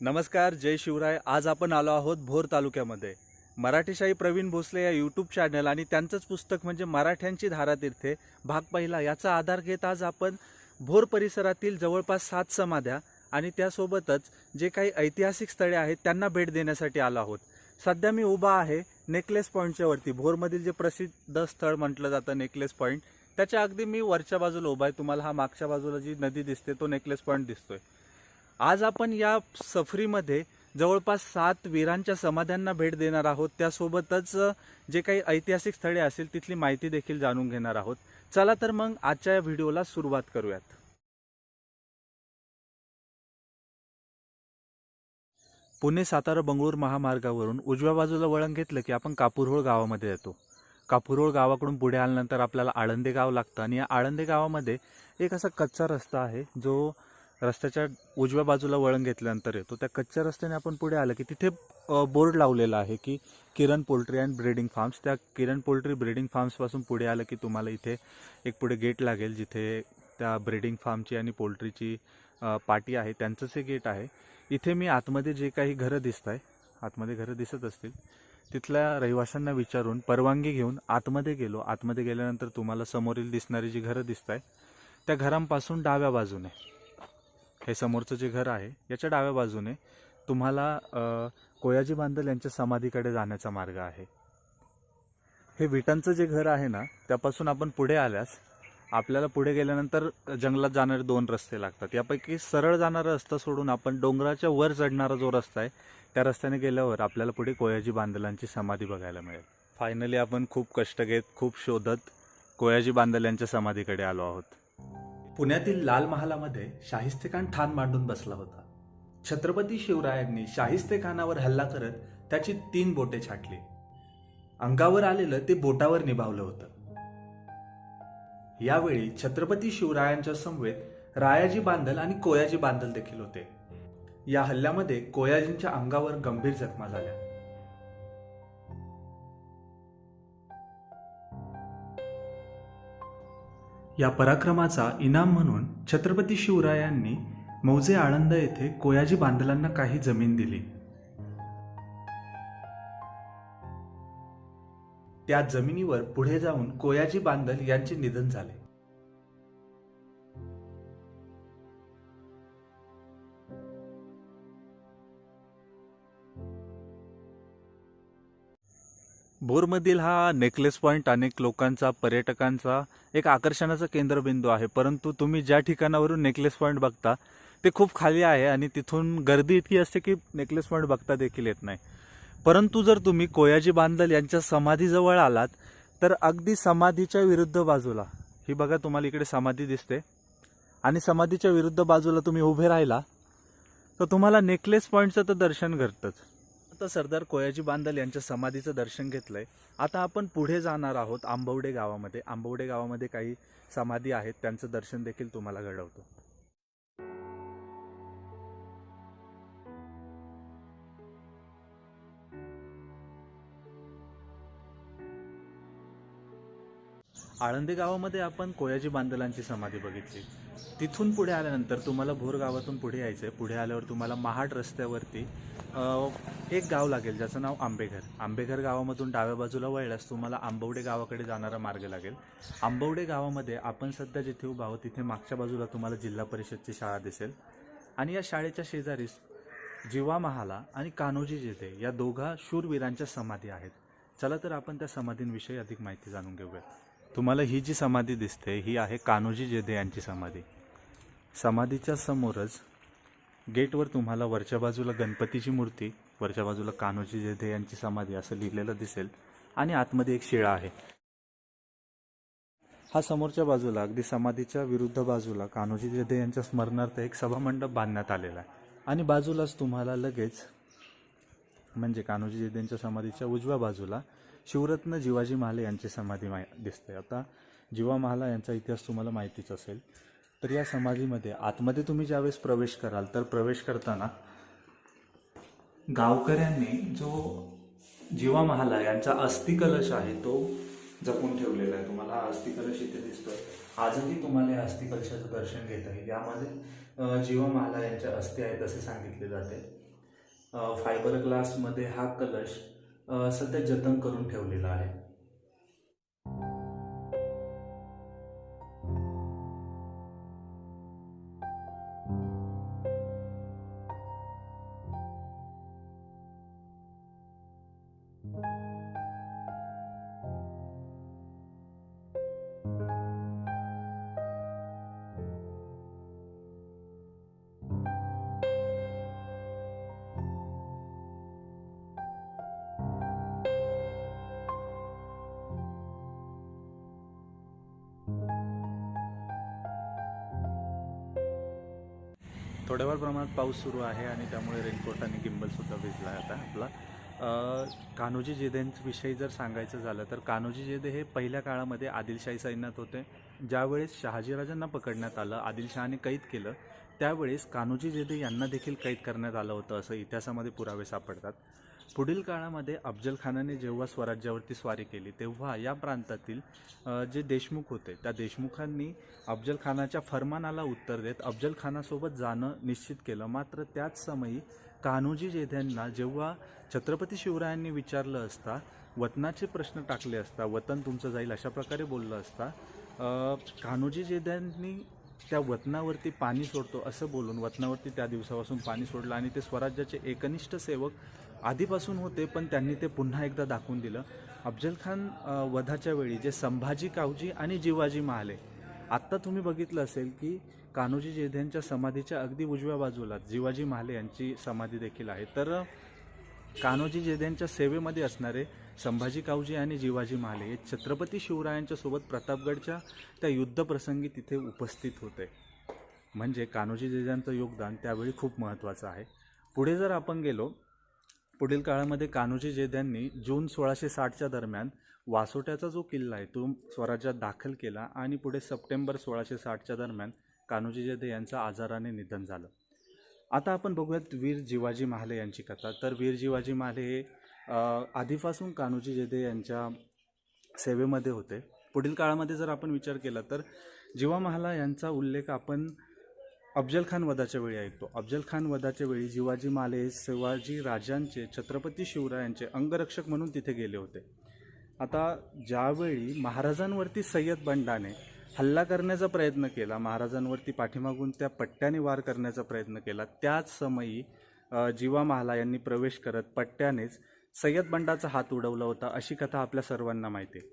नमस्कार, जय शिवराय. आज आपण आलो आहोत भोर तालुक्यामध्ये. मराठीशाही प्रवीण भोसले या यूट्यूब चॅनल आणि त्यांचंच पुस्तक म्हणजे मराठ्यांची धारातीर्थे भाग पहिला याचा आधार घेत आज आपण भोर परिसरातील जवळपास 7 समाध्या आणि त्यासोबतच जे काही ऐतिहासिक स्थळे आहेत त्यांना भेट देण्यासाठी आलो आहोत. सध्या मी उभा आहे नेकलेस पॉईंटच्या वरती. भोरमधील जे प्रसिद्ध स्थळ म्हटलं जातं नेकलेस पॉईंट, त्याच्या अगदी मी वरच्या बाजूला उभा आहे. तुम्हाला हा मागच्या बाजूला जी नदी दिसते तो नेकलेस पॉईंट दिसतोय. आज आपण या सफरीमध्ये जवळपास 7 वीरांच्या समाध्यांना भेट देणार आहोत. त्यासोबतच जे काही ऐतिहासिक स्थळे असतील तिथली माहिती देखील जाणून घेणार आहोत. चला तर मग आजच्या या व्हिडिओला सुरुवात करूयात. पुणे सातारा बंगळूर महामार्गावरून उजव्या बाजूला वळण घेतलं की आपण कापूरहोळ गावामध्ये येतो. कापूरहोळ गावाकडून पुढे आल्यानंतर आपल्याला आळंदे गाव लागतं आणि या आळंदे गावामध्ये एक असा कच्चा रस्ता आहे जो रस्त्याच्या उजव्या बाजूला वळण घेतल्यानंतर येतो. त्या कच्च्या रस्त्याने आपण पुढे आलं की तिथे बोर्ड लावलेला आहे की किरण पोल्ट्री अँड ब्रीडिंग फार्म्स. त्या किरण पोल्ट्री ब्रीडिंग फार्म्सपासून पुढे आलं की तुम्हाला इथे एक पुढे गेट लागेल जिथे त्या ब्रीडिंग फार्मची आणि पोल्ट्रीची पाटी आहे त्यांचंच हे गेट आहे. इथे मी आतमध्ये जे काही घरं दिसत आहे, आतमध्ये घरं दिसत असतील, तिथल्या रहिवाशांना विचारून परवानगी घेऊन आतमध्ये गेलो. आतमध्ये गेल्यानंतर तुम्हाला समोरील दिसणारी जी घरं दिसत आहे त्या घरांपासून डाव्या बाजूने हे समोरचं जे घर आहे याच्या डाव्या बाजूने तुम्हाला कोयाजी बांदल यांच्या समाधीकडे जाण्याचा मार्ग आहे. हे विटांचं जे घर आहे ना त्यापासून आपण पुढे आल्यास आपल्याला पुढे गेल्यानंतर जंगलात जाणारे 2 रस्ते लागतात. यापैकी सरळ जाणारा रस्ता सोडून आपण डोंगराच्या वर चढणारा जो रस्ता आहे त्या रस्त्याने गेल्यावर आपल्याला पुढे कोयाजी बांदलांची समाधी बघायला मिळेल. फायनली आपण खूप कष्ट घेत, खूप शोधत कोयाजी बांदल यांच्या समाधीकडे आलो आहोत. पुण्यातील लाल महालामध्ये शाहिस्तेखान ठाण मांडून बसला होता. छत्रपती शिवरायांनी शाहिस्तेखानावर हल्ला करत त्याची 3 बोटे छाटली. अंगावर आलेलं ते बोटावर निभावलं होतं. यावेळी छत्रपती शिवरायांच्या समवेत रायाजी बांदल आणि कोयाजी बांदल देखील होते. या हल्ल्यामध्ये कोयाजींच्या अंगावर गंभीर जखमा झाल्या. या पराक्रमाचा इनाम म्हणून छत्रपती शिवरायांनी मौजे आळंद येथे कोयाजी बांदलांना काही जमीन दिली. त्या जमिनीवर पुढे जाऊन कोयाजी बांदल यांचे निधन झाले. भोरमधील हा नेकलेस पॉइंट अनेक लोकांचा, पर्यटकांचा एक आकर्षणाचा केंद्रबिंदू आहे. परंतु तुम्ही ज्या ठिकाणावरून नेकलेस पॉइंट बघता ते खूप खाली आहे आणि तिथून गर्दी इतकी असते की नेकलेस पॉइंट बघता देखील येत नाही. परंतु जर तुम्ही कोयाजी बांदल यांच्या समाधीजवळ आलात तर अगदी समाधीच्या विरुद्ध बाजूला, ही बघा तुम्हाला इकडे समाधी दिसते, आणि समाधीच्या विरुद्ध बाजूला तुम्ही उभे राहिला तर तुम्हाला नेकलेस पॉइंटचं तर दर्शन घडतंच. आता सरदार कोयाजी बांदल यांच्या समाधीचं दर्शन घेतलंय. आता आपण पुढे जाणार आहोत आंबवडे गावामध्ये. आंबवडे गावामध्ये काही समाधी आहेत, त्यांचं दर्शन देखील तुम्हाला घडवतो. आळंदे गावामध्ये आपण कोयाजी बांदलांची समाधी बघितली. तिथून पुढे आल्यानंतर तुम्हाला भोर गावातून पुढे यायचं आहे. पुढे आल्यावर तुम्हाला महाड रस्त्यावरती एक गाव लागेल ज्याचं नाव आंबेघर. आंबेघर गावामधून डाव्या बाजूला वळल्यास तुम्हाला आंबवडे गावाकडे जाणारा मार्ग लागेल. आंबवडे गावामध्ये आपण सध्या जिथे उभा आहोत तिथे मागच्या बाजूला तुम्हाला जिल्हा परिषदची शाळा दिसेल आणि या शाळेच्या शेजारीच जिवा महाला आणि कान्होजी जेधे या दोघा शूरवीरांच्या समाधी आहेत. चला तर आपण त्या समाधींविषयी अधिक माहिती जाणून घेऊया. तुम्हाला ही जी समाधी दिसते ही आहे कान्होजी जेधे यांची समाधी. समाधीच्या समोरच गेटवर तुम्हाला वरच्या बाजूला गणपतीची मूर्ती, वरच्या बाजूला कान्होजी जेधे यांची समाधी असं लिहिलेलं दिसेल आणि आतमध्ये एक शिळा आहे. हा समोरच्या बाजूला अगदी समाधीच्या विरुद्ध बाजूला कान्होजी जेधे यांच्या स्मरणार्थ एक सभामंडप बांधण्यात आलेला आहे आणि बाजूलाच तुम्हाला लगेच म्हणजे कान्होजी जेधे यांच्या समाधीच्या उजव्या बाजूला शिवरत्न जिवाजी महाले यांची समाधी दिसते. आता जिवा महाला यांचा इतिहास तुम्हाला माहितीच असेल. तर या समाधीमध्ये आतमध्ये तुम्ही ज्यावेळेस प्रवेश कराल तर प्रवेश करताना गावकऱ्यांनी जो जिवा महाला यांचा अस्थिकलश आहे तो जपून ठेवलेला आहे. तुम्हाला हा अस्थिकलश इथे दिसतोय. आजही तुम्हाला या अस्थिकलशाचं दर्शन घेता येईल. यामध्ये जिवा महाला यांच्या अस्थी आहेत असे सांगितले जाते. फायबर ग्लासमध्ये हा कलश सध्या जतन करून ठेवलेला आहे. थोड्याफार प्रमाणात पाऊस सुरू आहे आणि त्यामुळे रेनकोट आणि गिंबलसुद्धा भिजला आहे आता आपला. कान्होजी जेधेंविषयी जर सांगायचं झालं तर कान्होजी जेधे हे पहिल्या काळामध्ये आदिलशाही सैन्यात होते. ज्यावेळेस शहाजीराजांना पकडण्यात आलं, आदिलशहाने कैद केलं, त्यावेळेस कान्होजी जेधे यांना देखील कैद करण्यात आलं होतं असं इतिहासामध्ये पुरावे सापडतात. पुढील काळामध्ये अफजल खानाने जेव्हा स्वराज्यावरती स्वारी केली तेव्हा या प्रांतातील जे देशमुख होते त्या देशमुखांनी अफजल खानाच्या फरमानाला उत्तर देत अफजल खानासोबत जाणं निश्चित केलं. मात्र त्याच समयी कान्होजी जेध्यांना जेव्हा छत्रपती शिवरायांनी विचारलं असता, वतनाचे प्रश्न टाकले असता, वतन तुमचं जाईल अशा प्रकारे बोललं असता, कान्होजी जेध्यांनी त्या वतनावरती पाणी सोडतो असं बोलून वतनावरती त्या दिवसापासून पाणी सोडलं आणि ते स्वराज्याचे एकनिष्ठ सेवक आधीपासून होते, पण त्यांनी ते पुन्हा एकदा दाखवून दिलं. अफजल खान वधाच्या वेळी जे संभाजी कावजी आणि जिवाजी महाले, आत्ता तुम्ही बघितलं असेल की कान्होजी जेध्यांच्या समाधीच्या अगदी उजव्या बाजूला जिवाजी महाले यांची समाधी देखील आहे. तर कान्होजी जेध्यांच्या सेवेमध्ये असणारे संभाजी कावजी आणि जिवाजी महाले हे छत्रपती शिवरायांच्या सोबत प्रतापगडच्या त्या युद्धप्रसंगी तिथे उपस्थित होते. म्हणजे कान्होजी जेध्यांचं योगदान त्यावेळी खूप महत्त्वाचं आहे. पुढे जर आपण गेलो, पुढील काळामध्ये कान्होजी जेध्यांनी जून 1660च्या दरम्यान वासोट्याचा जो किल्ला आहे तो स्वराज्यात दाखल केला आणि पुढे सप्टेंबर 1660च्या दरम्यान कान्होजी जेधे यांचं आजाराने निधन झालं. आता आपण बघूयात वीर जिवाजी महाले यांची कथा. तर वीर जिवाजी महाले हे आधीपासून कान्होजी जेधे यांच्या सेवेमध्ये होते. पुढील काळामध्ये जर आपण विचार केला तर जिवा महाला यांचा उल्लेख आपण अफजल खान वधाच्या वेळी ऐकतो. अफजल खान वधाच्या वेळी जिवाजी महाले शिवाजी राजांचे छत्रपती शिवरायांचे अंगरक्षक म्हणून तिथे गेले होते. आता ज्यावेळी महाराजांवरती सय्यद बंडाने हल्ला करण्याचा प्रयत्न केला, महाराजांवरती पाठीमागून त्या पट्ट्याने वार करण्याचा प्रयत्न केला, त्याच समयी जिवा महाला यांनी प्रवेश करत पट्ट्यानेच सय्यद बंडाचा हात उडवला होता, अशी कथा आपल्या सर्वांना माहिती आहे.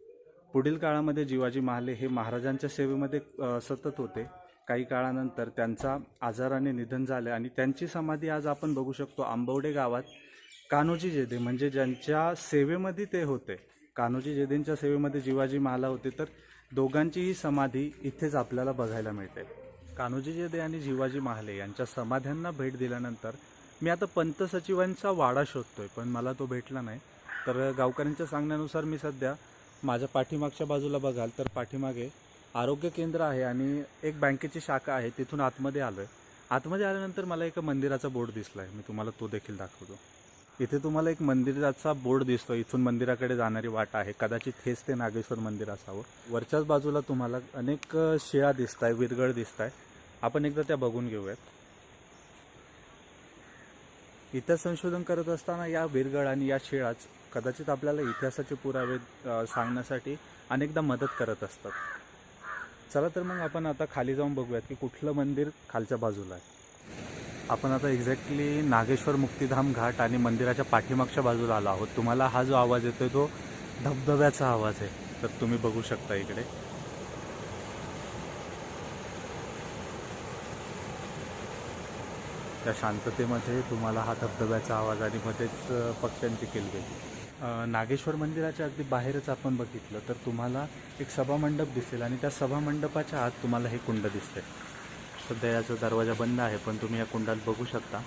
पुढील काळामध्ये जिवाजी महाले हे महाराजांच्या सेवेमध्ये सतत होते. काही काळानंतर त्यांचा आजाराने निधन झाले आणि त्यांची समाधी आज आपण बघू शकतो आंबवडे गावात. कान्होजी जेधे म्हणजे ज्यांच्या सेवेमध्ये ते होते, कान्होजी जेधेंच्या सेवेमध्ये जिवाजी महाला होते, तर दोघांचीही समाधी इथेच आपल्याला बघायला मिळते. कान्होजी जेधे आणि जिवाजी महाले यांच्या समाध्यांना भेट दिल्यानंतर मी आता पंत सचिवांचा वाडा शोधतोय, पण मला तो भेटला नाही. तर गावकऱ्यांच्या सांगण्यानुसार मी सध्या माझ्या पाठीमागच्या बाजूला बघाल तर पाठीमागे आरोग्य केंद्र आहे आणि एक बँकेची शाखा आहे, तिथून आतमध्ये आलो आहे. आतमध्ये आल्यानंतर मला एका मंदिराचा बोर्ड दिसला आहे, मी तुम्हाला तो देखील दाखवतो. इथे तुम्हाला एक मंदिराचा बोर्ड दिसतो, इथून मंदिराकडे जाणारी वाट आहे, कदाचित हेच ते नागेश्वर मंदिर असावं. वरच्याच बाजूला तुम्हाला अनेक शिळा दिसत आहे, विरगळ दिसत आहे, आपण एकदा त्या बघून घेऊयात. इतिहास संशोधन करत असताना या विरगळ आणि या शिळाच कदाचित आपल्याला इतिहासाचे पुरावे सांगण्यासाठी अनेकदा मदत करत असतात. चला तर मग आपण आता खाली जाऊन बघूयात की कुठलं मंदिर खालच्या बाजूला आहे. आपण आता एक्झॅक्टली नागेश्वर मुक्तिधाम घाट आणि मंदिराच्या पाठीमागच्या बाजूला आलो आहोत. तुम्हाला हा जो आवाज येतोय तो धबधब्याचा आवाज आहे, तर तुम्ही बघू शकता इकडे. त्या शांततेमध्ये तुम्हाला हा धबधब्याचा आवाज आणि मध्येच पक्ष्यांची किलबिल. नागेश्वर मंदिराच्या अगदी बाहेरच आपण बघितलं तर तुम्हाला एक सभामंडप दिसेल आणि त्या सभामंडपाच्या आत तुम्हाला हे कुंड दिसते. सध्या याचा दरवाजा बंद आहे, पण तुम्ही या कुंडात बघू शकता.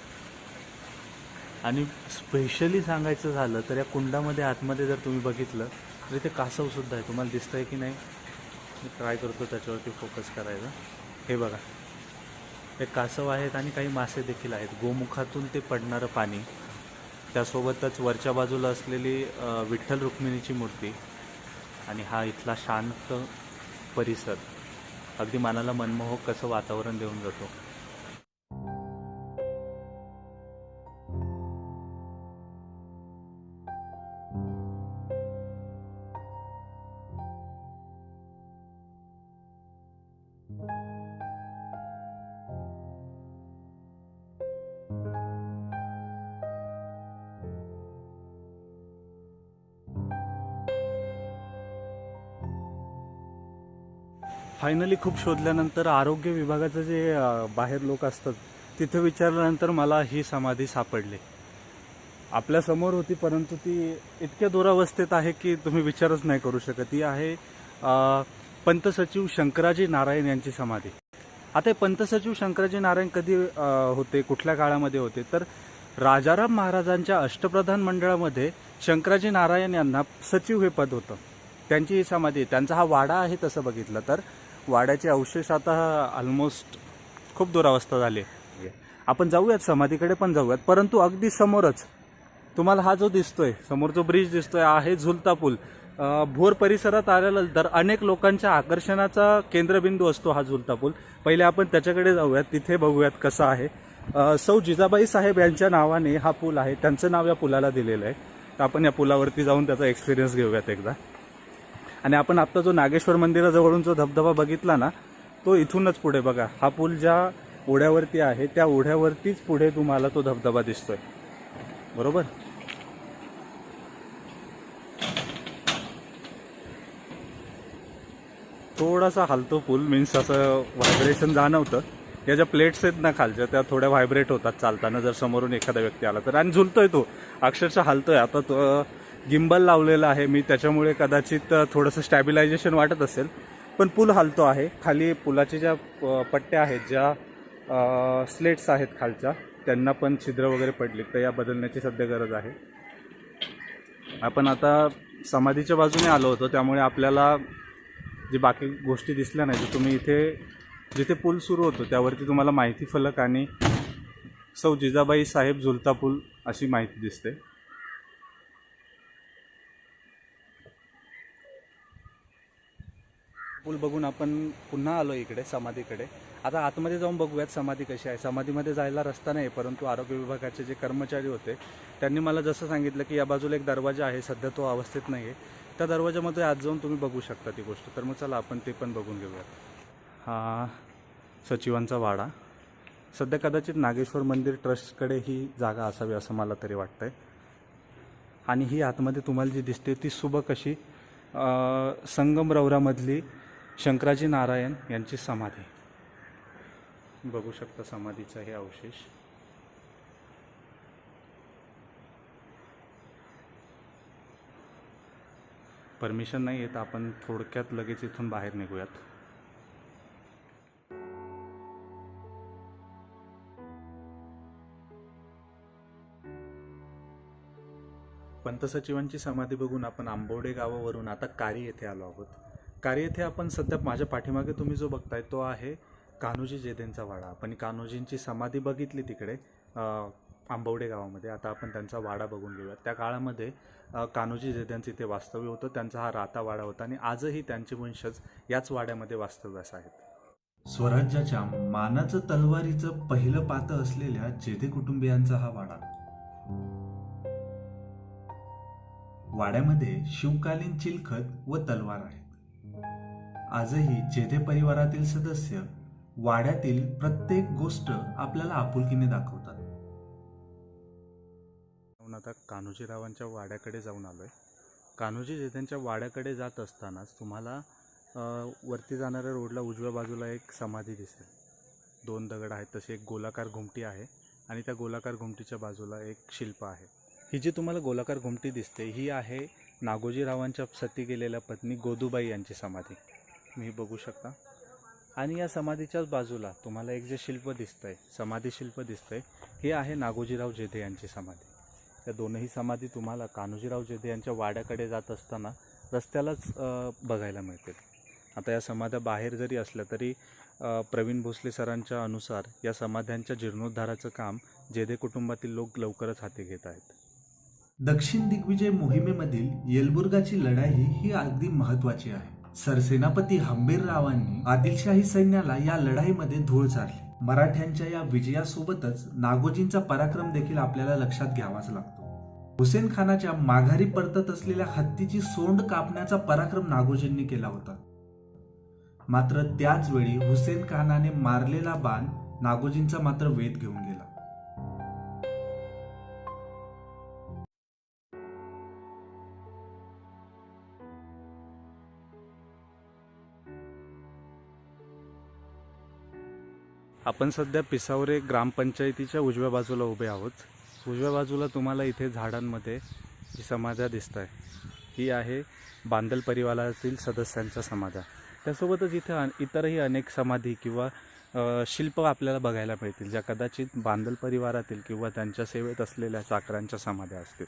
आणि स्पेशली सांगायचं झालं तर या कुंडामध्ये आतमध्ये जर तुम्ही बघितलं तर इथे कासवसुद्धा आहे. तुम्हाला दिसतं आहे की नाही, मी ट्राय करतो त्याच्यावरती फोकस करायचा. हे बघा, हे कासव आहेत आणि काही मासे देखील आहेत. गोमुखातून ते पडणारं पाणी, त्यासोबतच वरच्या बाजूला असलेली विठ्ठल रुक्मिणीची मूर्ती आणि हा इथला शांत परिसर अगदी मनाला मनमोहक कसं वातावरण देऊन जातो. फायनली खूप शोधल्यानंतर आरोग्य विभागाचं जे बाहेर लोक असतात तिथे विचारल्यानंतर मला ही समाधी सापडली. आपल्या समोर होती, परंतु ती इतक्या दुरावस्थेत आहे की तुम्ही विचारच नाही करू शकत. ती आहे पंत सचिव शंकराजी नारायण यांची समाधी. आता हे पंत सचिव शंकराजी नारायण कधी होते, कुठल्या काळामध्ये होते, तर राजाराम महाराजांच्या अष्टप्रधान मंडळामध्ये शंकराजी नारायण यांना सचिव हे पद होतं. त्यांची ही समाधी, त्यांचा हा वाडा आहे. तसं बघितलं तर वाड्याचे अवशेष आता ऑलमोस्ट खूप दुरावस्था झाली. आपण जाऊयात समाधीकडे पण जाऊयात, परंतु अगदी समोरच तुम्हाला हा जो दिसतोय, समोर जो ब्रिज दिसतोय आहे झुलता पूल. भोर परिसरात आल्यानंतर अनेक लोकांच्या आकर्षणाचा केंद्रबिंदू असतो हा झुलता पूल. पहिले आपण त्याच्याकडे जाऊयात, तिथे बघूयात कसा आहे. सौ जिजाबाई साहेब यांच्या नावाने हा पूल आहे, त्यांचं नाव या पुलाला दिलेलं आहे. तर आपण या पुलावरती जाऊन त्याचा एक्सपिरियन्स घेऊयात एकदा. आणि आपण आता जो नागेश्वर मंदिराजवळून जो धबधबा बघितला ना, तो इथूनच पुढे बघा. हा पूल ज्या ओढ्यावरती आहे त्या ओढ्यावरतीच पुढे तुम्हाला तो धबधबा दिसतोय, बरोबर. थोडासा हलतो पूल, मीन्स असं व्हायब्रेशन जाणवतं. या ज्या प्लेट्स आहेत ना खालच्या, त्या थोड्या व्हायब्रेट होतात चालताना, जर समोरून एखादा व्यक्ती आला तर. आणि झुलतोय तो, अक्षरशः हलतोय. आता तो गिम्बल लावलेला आहे मी, त्याच्यामुळे कदाचित थोडंसं स्टॅबिलायझेशन वाटत असेल, पण पूल हलतो आहे. खाली पुलाची ज्या पट्ट्या आहेत, ज्या स्लेट्स आहेत खालच्या, त्यांना पण छिद्र वगैरे पडली, तर या बदलण्याची सध्या गरज आहे. आपण आता समाधीच्या बाजूने आलो होतो, त्यामुळे आपल्याला जे बाकी गोष्टी दिसल्या नाही. तर तुम्ही इथे जिथे पूल सुरू होतो त्यावरती तुम्हाला माहिती फलक आणि सौ जिजाबाई साहेब झुलता पूल अशी माहिती दिसते. पूल बघून आपण पुन्हा आलो इकडे समाधीकडे. आता आतमध्ये जाऊन बघूयात समाधी कशी आहे. समाधीमध्ये जायला रस्ता नाही, परंतु आरोग्य विभागाचे जे कर्मचारी होते त्यांनी मला जसं सांगितलं की या बाजूला एक दरवाजा आहे, सध्या तो अवस्थेत नाही आहे. त्या दरवाजामध्ये आत जाऊन तुम्ही बघू शकता ती गोष्ट. तर मग चला आपण ते पण बघून घेऊयात. हा सचिवांचा वाडा. सध्या कदाचित नागेश्वर मंदिर ट्रस्टकडे ही जागा असावी असं मला तरी वाटतंय. आणि ही आतमध्ये तुम्हाला जी दिसते ती सुबक अशी संगमरवरामधली शंकराजी नारायण यांची समाधी. बघू शकता समाधीचा हे अवशेष. परमिशन नाही आहे तर आपण थोडक्यात लगेच इथून बाहेर निघूयात. पंत सचिवांची समाधी बघून आपण आंबवडे गावावरून आता कारी येथे आलो आहोत. कारी येथे आपण सध्या माझ्या पाठीमागे तुम्ही जो बघताय तो आहे कान्होजी जेधेंचा वाडा. आपण कान्होजींची समाधी बघितली तिकडे आंबवडे गावामध्ये. आता आपण त्यांचा वाडा बघून घेऊयात. त्या काळामध्ये कान्होजी जेधेंचं इथे वास्तव्य होतं. त्यांचा हा राहता वाडा होता आणि आजही त्यांचे वंशज याच वाड्यामध्ये वास्तव्यास आहेत. स्वराज्याच्या मानाचं तलवारीचं पहिलं पातं असलेल्या जेधे कुटुंबियांचा हा वाडा. वाड्यामध्ये शिवकालीन चिलखत व तलवार आहेत. आजही जेधे परिवारातील सदस्य वाड्यातील प्रत्येक गोष्ट आपल्याला आपुलकीने दाखवतात. आता कान्होजीरावांच्या वाड्याकडे जाऊन आलोय. कान्होजी जेधेंच्या वाड्याकडे जात असतानाच तुम्हाला वरती जाणाऱ्या रोडला उजव्या बाजूला एक समाधी दिसेल. 2 दगड आहेत, तशी एक गोलाकार घुमटी आहे आणि त्या गोलाकार घुमटीच्या बाजूला एक शिल्प आहे. ही जी तुम्हाला गोलाकार घुमटी दिसते ही आहे नागोजीरावांच्या सती गेलेल्या पत्नी गोदूबाई यांची समाधी. तुम्ही बघू शकता. आणि या समाधीच्याच बाजूला तुम्हाला एक जे शिल्प दिसतंय, समाधी शिल्प दिसतंय, हे आहे नागोजीराव जेधे यांची समाधी. त्या दोनही समाधी तुम्हाला कान्होजीराव जेधे यांच्या वाड्याकडे जात असताना रस्त्यालाच बघायला मिळतील. आता या समाध्या बाहेर जरी असल्या तरी प्रवीण भोसले सरांच्या अनुसार या समाध्यांच्या जीर्णोद्धाराचं काम जेधे कुटुंबातील लोक लवकरच हाती घेत आहेत. दक्षिण दिग्विजय मोहिमेमधील येलबुर्गाची लढाई ही अगदी महत्त्वाची आहे. सरसेनापती हंबीररावांनी आदिलशाही सैन्याला या लढाईमध्ये धूळ चारली. मराठ्यांच्या या विजयासोबतच नागोजींचा पराक्रम देखील आपल्याला लक्षात घ्यावाच लागतो. हुसेन खानाच्या माघारी परतत असलेल्या हत्तीची सोंड कापण्याचा पराक्रम नागोजींनी केला होता. मात्र त्याच वेळी हुसेन खानाने मारलेला बाण नागोजींचा मात्र वेध घेऊन गेला. आपण सध्या पिसावरे ग्रामपंचायतीच्या उजव्या बाजूला उभे आहोत. उजव्या बाजूला तुम्हाला इथे झाडांमध्ये जी समाध्या दिसत आहे ही आहे बांदल परिवारातील सदस्यांच्या समाध्या. त्यासोबतच इथे इतरही अनेक समाधी किंवा शिल्प आपल्याला बघायला मिळतील ज्या कदाचित बांदल परिवारातील किंवा त्यांच्या सेवेत असलेल्या चाकरांच्या समाध्या असतील.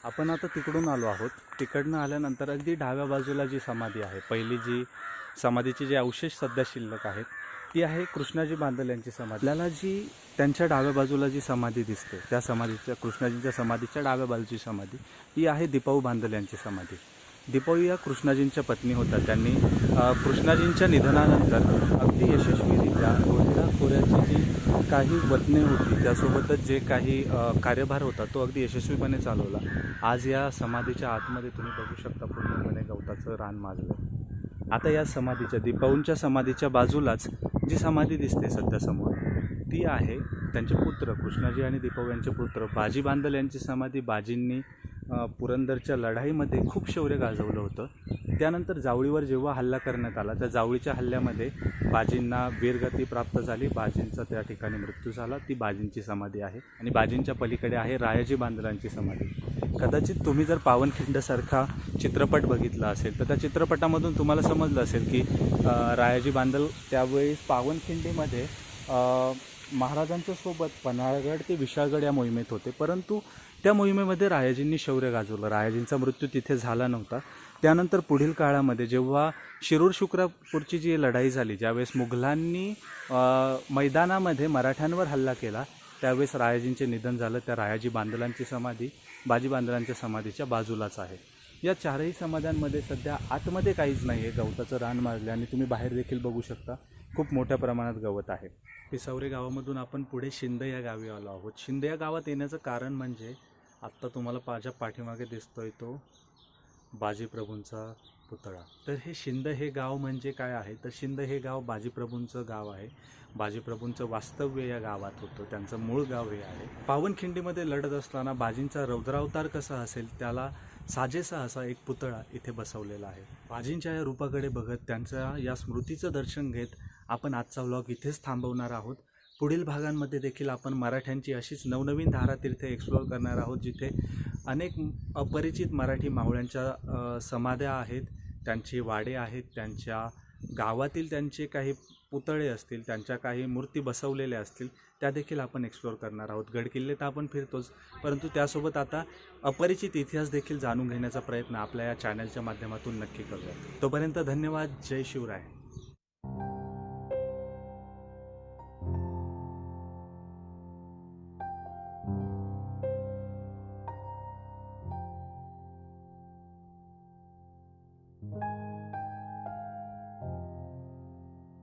आपण आता तिकडून आलो आहोत. तिकडनं आल्यानंतर अगदी डाव्या बाजूला जी समाधी आहे, पहिली जी समाधीचे जे अवशेष सध्या शिल्लक आहेत ती आहे कृष्णाजी बांदल यांची समाधी. आपल्याला जी त्यांच्या डाव्या बाजूला जी समाधी दिसते त्या समाधीच्या कृष्णाजींच्या समाधीच्या डाव्या बाजूची समाधी ही आहे दीपाऊ बांदल यांची समाधी. दीपाऊ या कृष्णाजींच्या पत्नी होत्या. त्यांनी कृष्णाजींच्या निधनानंतर अगदी यशस्वीरित्या रोहिडा खोऱ्याची जी काही वतने होती त्यासोबतच जे काही कार्यभार होता तो अगदी यशस्वीपणे चालवला. आज या समाधीच्या आतमध्ये तुम्ही बघू शकता पूर्णपणे गवताचं रान माजलं. आता या समाधीच्या दीपाऊंच्या समाधीच्या बाजूलाच जी समाधी दिसते सध्या समोर ती आहे त्यांचे पुत्र कृष्णाजी आणि दीपाऊ यांचे पुत्र बाजी बांदल यांची समाधी. बाजींनी पुरंदरच्या लढाईमध्ये खूप शौर्य गाजवलं होतं. त्यानंतर जावळीवर जेव्हा हल्ला करण्यात आला त्या जावळीच्या हल्ल्यामध्ये बाजींना वीरगती प्राप्त झाली. बाजींचा त्या ठिकाणी मृत्यू झाला. ती बाजींची समाधी आहे. आणि बाजींच्या पलीकडे आहे रायाजी बांदलांची समाधी. कदाचित तुम्ही जर पावनखिंडसारखा चित्रपट बघितला असेल तर त्या चित्रपटामधून तुम्हाला समजलं असेल की रायाजी बांदल त्यावेळी पावनखिंडीमध्ये महाराजांच्या सोबत पन्हाळगड ते विशाळगड या मोहिमेत होते. परंतु त्या मोहिमेमध्ये रायाजींनी शौर्य गाजवलं. रायाजींचा मृत्यू तिथे झाला नव्हता. त्यानंतर पुढील काळामध्ये जेव्हा शिरूर शुक्रापूरची जी लढाई झाली, ज्यावेळेस मुघलांनी मैदानामध्ये मराठ्यांवर हल्ला केला त्यावेळेस रायाजींचे निधन झालं. त्या रायाजी बांदलांची समाधी बाजी बांदलांच्या समाधीच्या बाजूलाच आहे. या चारही समाध्यांमध्ये सध्या आतमध्ये काहीच नाही आहे. गवताचं रान माजले आणि तुम्ही बाहेर देखील बघू शकता खूप मोठ्या प्रमाणात गवत आहे. पिसावरे गावामधून आपण पुढे शिंद या गावी आलो आहोत. शिंद या गावात येण्याचं कारण म्हणजे आत्ता तुम्हाला माझ्या पाठीमागे दिसतोय तो बाजीप्रभूंचा पुतळा. तर हे शिंद हे गाव म्हणजे काय आहे तर शिंद हे गाव बाजीप्रभूंचं गाव आहे. बाजीप्रभूंचं वास्तव्य या गावात होतं. त्यांचं मूळ गाव हे आहे. पावनखिंडीमध्ये लढत असताना बाजींचा रौद्रावतार कसा असेल त्याला साजेसा असा एक पुतळा इथे बसवलेला आहे. बाजींच्या या रूपाकडे बघत त्यांच्या या स्मृतीचं दर्शन घेत आपण आजचा व्लॉग इथेच थांबवणार आहोत. पुढील भागांमध्ये देखील आपण मराठ्यांची अशीच नवनवीन धारातीर्थे एक्सप्लोअर करणार आहोत जिथे अनेक अपरिचित मराठी मावळ्यांच्या समाध्या आहेत, त्यांची वाडे आहेत, त्यांच्या गावातील त्यांचे काही पुतळे असतील, त्यांच्या काही मूर्ती बसवलेल्या असतील त्या देखील आपण एक्सप्लोअर करणार आहोत. गडकिल्ले तर आपण फिरतोच परंतु त्यासोबत आता अपरिचित इतिहास देखील जाणून घेण्याचा प्रयत्न आपल्या या चॅनलच्या माध्यमातून नक्की करूया. तोपर्यंत धन्यवाद. जय शिवराय.